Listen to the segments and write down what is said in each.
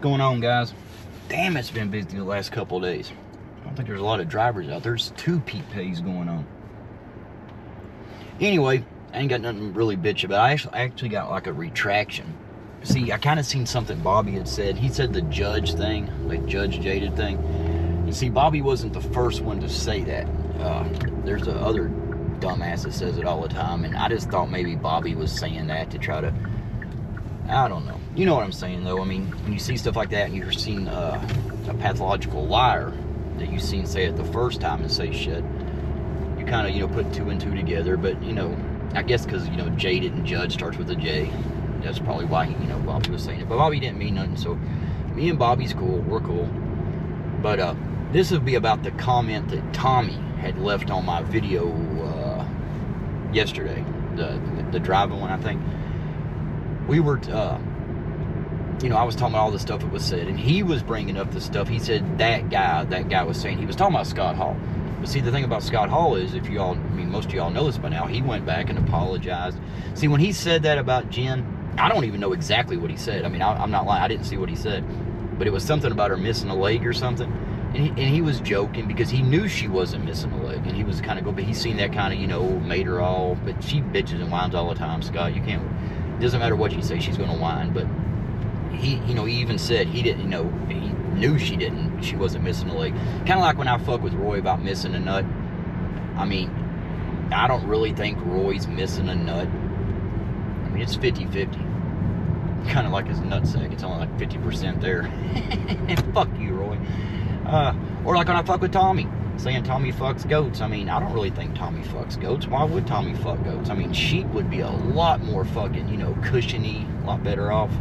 going on, guys? Damn, it's been busy the last couple of days. I don't think there's a lot of drivers out there. There's 2 Pete pays going on. Anyway, I ain't got nothing really bitch about. I actually got like a retraction. See, I kind of seen something Bobby had said. He said the judge thing, like Judge Jaded thing. You see, Bobby wasn't the first one to say that. There's a other dumbass that says it all the time, and I just thought maybe Bobby was saying that to try to, I don't know. You know what I'm saying, though. I mean, when you see stuff like that and you're seeing a pathological liar that you've seen say it the first time and say shit, you kind of, put 2 and 2 together. But, I guess because, Jaded and Judge starts with a J. That's probably why, Bobby was saying it. But Bobby didn't mean nothing, so me and Bobby's cool. We're cool. But this would be about the comment that Tommy had left on my video yesterday. The driving one, I think. We were, I was talking about all the stuff that was said, and he was bringing up the stuff. He said that guy was saying, he was talking about Scott Hall. But see, the thing about Scott Hall is, most of y'all know this by now, he went back and apologized. See, when he said that about Jen, I don't even know exactly what he said. I mean, I'm not lying. I didn't see what he said. But it was something about her missing a leg or something. And he was joking because he knew she wasn't missing a leg. And he was kind of but he's seen that kind of, made her all, but she bitches and whines all the time, Scott. You can't, it doesn't matter what you say, she's going to whine. But he even said he didn't, he knew she wasn't missing a leg. Kind of like when I fuck with Roy about missing a nut. I mean, I don't really think Roy's missing a nut. I mean, it's 50-50. Kind of like his nutsack. It's only like 50% there. Fuck you, Roy. Or like when I fuck with Tommy, saying Tommy fucks goats. I mean, I don't really think Tommy fucks goats. Why would Tommy fuck goats? I mean, sheep would be a lot more fucking, cushiony, a lot better off.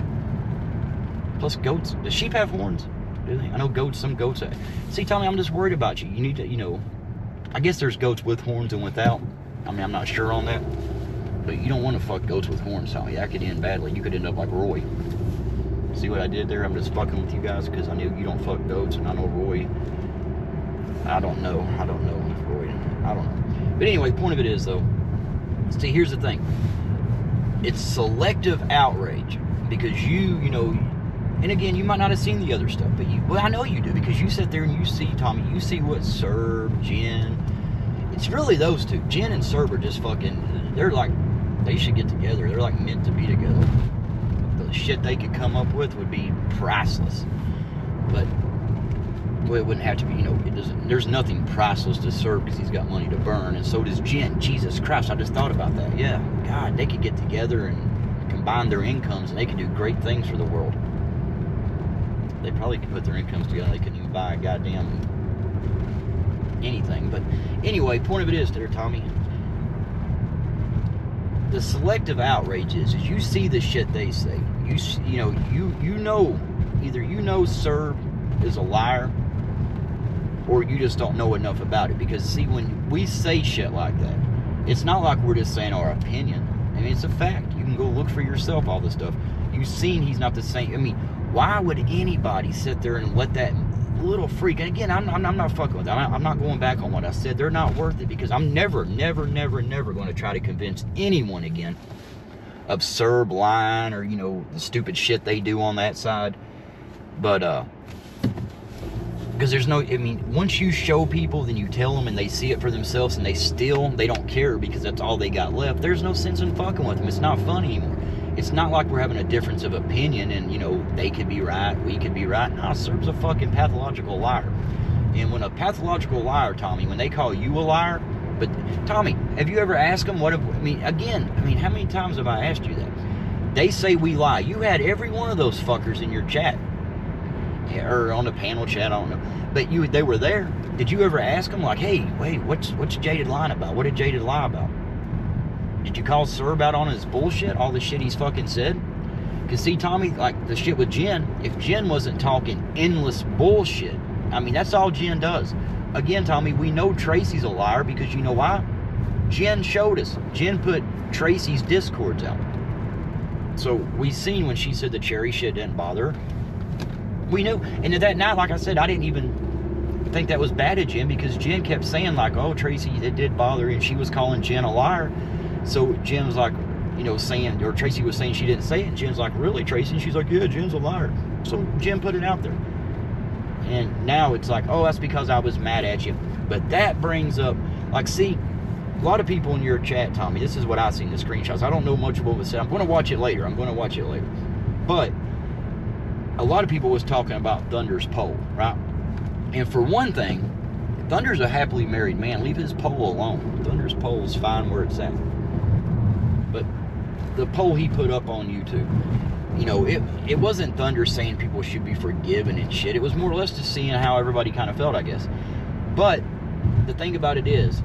Plus goats, does sheep have horns? Do they? I know some goats have. See, Tommy, I'm just worried about you. You need to, I guess there's goats with horns and without. I mean, I'm not sure on that. But you don't want to fuck goats with horns, Tommy. That could end badly. You could end up like Roy. See what I did there? I'm just fucking with you guys because I knew you don't fuck goats, and I know Roy. I don't know Roy. I don't know. But anyway, the point of it is, though, see, here's the thing. It's selective outrage because and again, you might not have seen the other stuff, but I know you do because you sit there and you see, Tommy, you see what Serb, Jen, it's really those two. Jen and Serb are just fucking, they're like, they should get together. They're like meant to be together. The shit they could come up with would be priceless. But, well, it wouldn't have to be, there's nothing priceless to Serb because he's got money to burn, and so does Jen. Jesus Christ, I just thought about that. Yeah, God, they could get together and combine their incomes, and they could do great things for the world. They probably could put their incomes together. They couldn't even buy a goddamn anything. But anyway, point of it is there, Tommy. The selective outrage is you see the shit they say. Either Serb is a liar, or you just don't know enough about it. Because see, when we say shit like that, it's not like we're just saying our opinion. I mean, it's a fact. You can go look for yourself all this stuff. You've seen he's not the same. I mean, why would anybody sit there and let that little freak, and again, I'm not fucking with that. I'm not going back on what I said. They're not worth it because I'm never going to try to convince anyone again of Serb lying or, the stupid shit they do on that side. But, because there's no, I mean, once you show people, then you tell them and they see it for themselves and they don't care because that's all they got left. There's no sense in fucking with them. It's not fun anymore. It's not like we're having a difference of opinion and, they could be right, we could be right. No, Serb's a fucking pathological liar. And when a pathological liar, Tommy, when they call you a liar, but Tommy, have you ever asked them how many times have I asked you that? They say we lie. You had every one of those fuckers in your chat. Or on the panel chat, I don't know. But they were there. Did you ever ask them, like, hey, wait, what's Jaded lying about? What did Jaded lie about? Did you call Serb out on his bullshit? All the shit he's fucking said? Because see, Tommy, like the shit with Jen, if Jen wasn't talking endless bullshit, I mean, that's all Jen does. Again, Tommy, we know Tracy's a liar because you know why? Jen showed us. Jen put Tracy's discords out. So we seen when she said the cherry shit didn't bother her. We knew. And that night, like I said, I didn't even think that was bad of Jen because Jen kept saying like, oh, Tracy, it did bother her, and she was calling Jen a liar. So Jen was like, saying, or Tracy was saying she didn't say it, and Jen's like, really, Tracy? And she's like, yeah, Jen's a liar. So Jen put it out there. And now it's like, oh, that's because I was mad at you. But that brings up, like, see, a lot of people in your chat, Tommy, this is what I see in the screenshots. I don't know much of what was said. I'm going to watch it later. But a lot of people was talking about Thunder's pole, right? And for one thing, Thunder's a happily married man. Leave his pole alone. Thunder's pole's fine where it's at. But the poll he put up on YouTube, it wasn't Thunder saying people should be forgiven and shit. It was more or less just seeing how everybody kind of felt, I guess. But the thing about it is,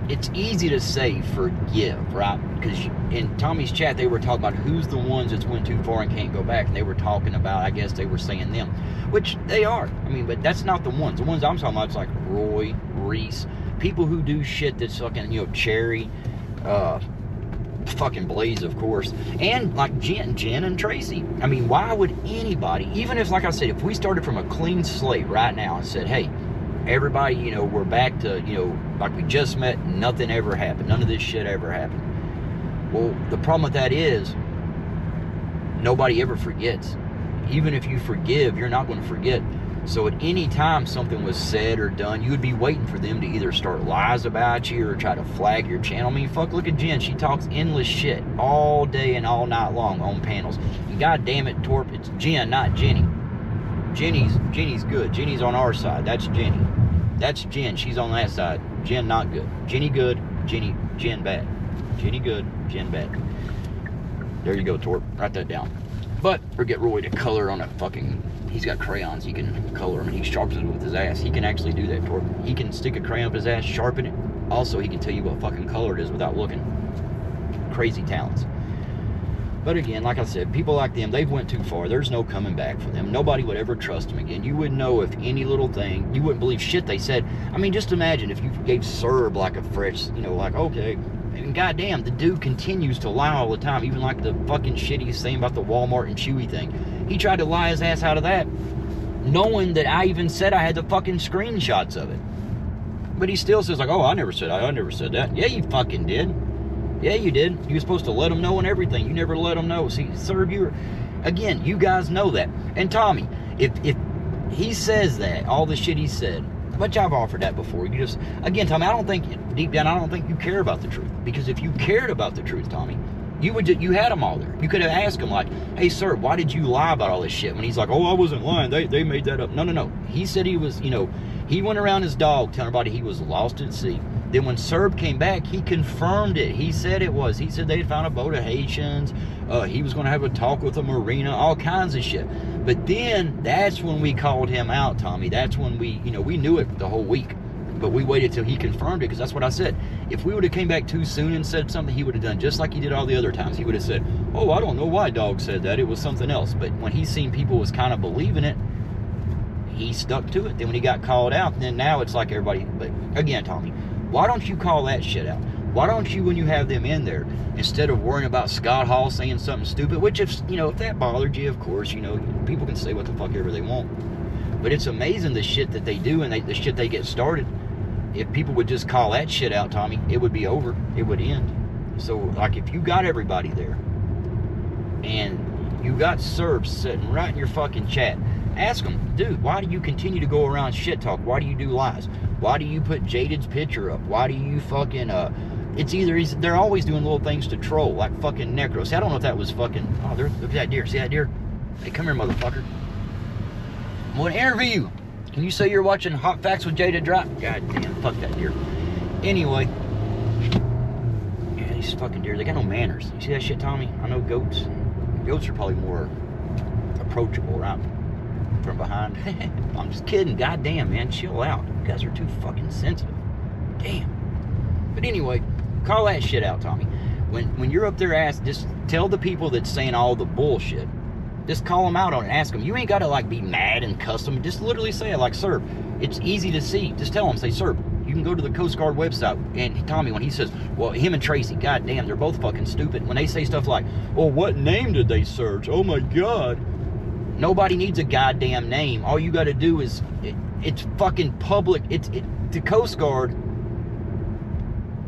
it's easy to say forgive, right? Because in Tommy's chat, they were talking about who's the ones that's went too far and can't go back. And they were talking about, I guess they were saying them, which they are. I mean, but that's not the ones. The ones I'm talking about is like Roy, Reese, people who do shit that's fucking, Cherry, fucking Blaze, of course, and like Jen and Tracy. I mean, why would anybody, even if, like I said, if we started from a clean slate right now and said, hey, everybody, we're back to, like we just met, nothing ever happened, none of this shit ever happened. Well, the problem with that is nobody ever forgets. Even if you forgive, you're not going to forget. So at any time something was said or done, you would be waiting for them to either start lies about you or try to flag your channel. I mean, fuck, look at Jen. She talks endless shit all day and all night long on panels. And God damn it, Torp, it's Jen, not Jenny. Jenny's good. Jenny's on our side. That's Jenny. That's Jen. She's on that side. Jen not good. Jenny good. Jen bad. Jenny good. Jen bad. There you go, Torp. Write that down. But forget Roy to color on a fucking... He's got crayons. He can color them, and he sharpens it with his ass. He can actually do that, Torp. He can stick a crayon up his ass, sharpen it. Also, he can tell you what fucking color it is without looking. Crazy talents. But again, like I said, people like them, they've went too far. There's no coming back for them. Nobody would ever trust them again. You wouldn't know if any little thing, you wouldn't believe shit they said. I mean, just imagine if you gave Serb like a fresh, like, okay. And goddamn, the dude continues to lie all the time. Even like the fucking shit he's saying about the Walmart and Chewy thing. He tried to lie his ass out of that, knowing that I even said I had the fucking screenshots of it. But he still says like, oh, I never said that. Yeah, you fucking did. Yeah, you did. You were supposed to let them know and everything. You never let them know. See, sir, again, you guys know that. And Tommy, if he says that, all the shit he said, which I've offered that before, you just, again, Tommy, I don't think, deep down, I don't think you care about the truth. Because if you cared about the truth, Tommy, you had them all there. You could have asked him like, hey, sir, why did you lie about all this shit? When he's like, oh, I wasn't lying. They made that up. No. He said he was, he went around his dog telling everybody he was lost at sea. Then when Serb came back, he confirmed it. He said it was. He said they had found a boat of Haitians. He was going to have a talk with a marina, all kinds of shit. But then that's when we called him out, Tommy. That's when we knew it the whole week. But we waited till he confirmed it, because that's what I said. If we would have came back too soon and said something, he would have done just like he did all the other times. He would have said, oh, I don't know why dog said that. It was something else. But when he seen people was kind of believing it, he stuck to it. Then when he got called out, then now it's like everybody. But again, Tommy, why don't you call that shit out? Why don't you, when you have them in there, instead of worrying about Scott Hall saying something stupid, which if that bothered you, of course, people can say what the fuck ever they want. But it's amazing the shit that they do and the shit they get started. If people would just call that shit out, Tommy, it would be over. It would end. So, like, if you got everybody there and you got Serbs sitting right in your fucking chat, ask them, dude, why do you continue to go around shit talk? Why do you do lies? Why do you put Jaded's picture up? Why do you fucking, it's either, they're always doing little things to troll, like fucking Necro. See, I don't know if that was fucking, oh, look at that deer. See that deer? Hey, come here, motherfucker. I'm going to interview you. Can you say you're watching Hot Facts with Jaded Drop? God damn, fuck that deer. Anyway. Yeah, these fucking deer, they got no manners. You see that shit, Tommy? I know goats. Goats are probably more approachable, right? From behind. I'm just kidding. God damn, man. Chill out. You guys are too fucking sensitive. Damn. But anyway, call that shit out, Tommy. When you're up there, just tell the people that's saying all the bullshit. Just call them out on it. Ask them. You ain't got to, like, be mad and cuss them. Just literally say it like, sir, it's easy to see. Just tell them. Say, sir, you can go to the Coast Guard website. And Tommy, when he says, well, him and Tracy, goddamn, they're both fucking stupid. When they say stuff like, well, what name did they search? Oh, my God. Nobody needs a goddamn name. All you got to do is, it's fucking public. The Coast Guard,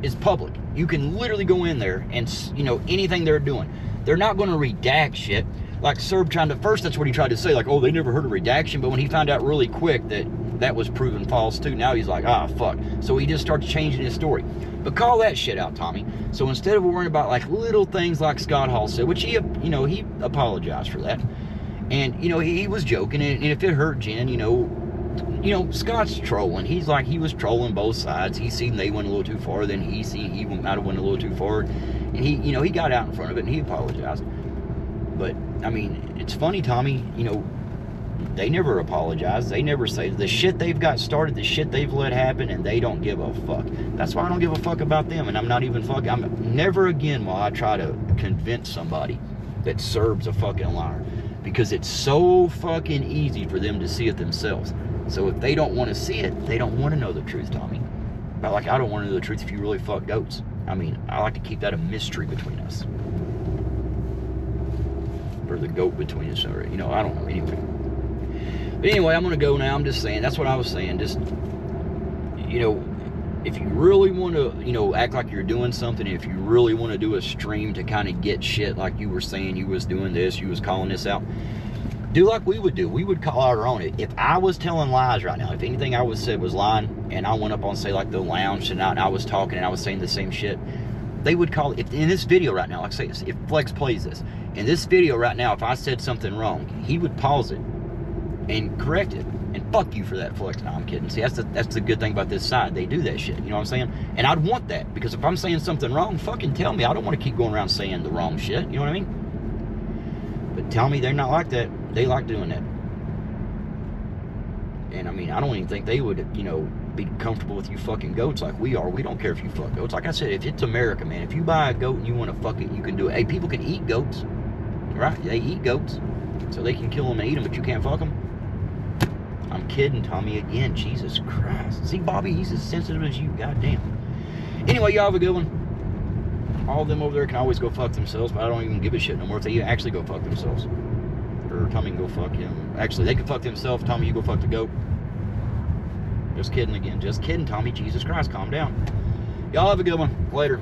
is public. You can literally go in there and, you know, anything they're doing. They're not going to redact shit. Like Serb trying to, first that's what he tried to say, like, oh, they never heard of redaction, but when he found out really quick that that was proven false too, now he's like, ah, fuck. So he just starts changing his story. But call that shit out, Tommy. So instead of worrying about like little things like Scott Hall said, which he, you know, he apologized for that. And, you know, he was joking, and if it hurt Jen, you know, Scott's trolling. He's like, he was trolling both sides. He seen they went a little too far, then he seen he might have went a little too far. And he, you know, he got out in front of it and he apologized. But, I mean, it's funny, Tommy, you know, they never apologize. They never say the shit they've got started, the shit they've let happen, and they don't give a fuck. That's why I don't give a fuck about them, and I'm not even fucking, I'm never again will I try to convince somebody that Serb's a fucking liar. Because it's so fucking easy for them to see it themselves. So if they don't want to see it, they don't want to know the truth, Tommy. But like, I don't want to know the truth if you really fuck goats. I mean, I like to keep that a mystery between us. Or the goat between us, or, you know, I don't know, anyway. But anyway, I'm going to go now. I'm just saying, that's what I was saying. Just, you know, if you really want to, you know, act like you're doing something, if you really want to do a stream to kind of get shit like you were saying, you was doing this, you was calling this out, do like we would do. We would call out our own. If I was telling lies right now, if anything I was said was lying, and I went up on, say, like the lounge tonight, and I was talking and I was saying the same shit, they would call it. If in this video right now, like I say, if Flex plays this, in this video right now, if I said something wrong, he would pause it and correct it. And fuck you for that, Flex. No, I'm kidding. See, that's the good thing about this side. They do that shit. You know what I'm saying? And I'd want that, because if I'm saying something wrong, fucking tell me. I don't want to keep going around saying the wrong shit. You know what I mean? But tell me they're not like that. They like doing that. And I mean, I don't even think they would, you know, be comfortable with you fucking goats like we are. We don't care if you fuck goats. Like I said, if it's America, man, if you buy a goat and you want to fuck it, you can do it. Hey, people can eat goats, right? They eat goats, so they can kill them and eat them, but you can't fuck them. I'm kidding, Tommy, again. Jesus Christ. See, Bobby, he's as sensitive as you. Goddamn. Anyway, y'all have a good one. All of them over there can always go fuck themselves, but I don't even give a shit no more if they actually go fuck themselves. Or Tommy can go fuck him. Actually, they can fuck themselves. Tommy, you go fuck the goat. Just kidding again. Just kidding, Tommy. Jesus Christ, calm down. Y'all have a good one. Later.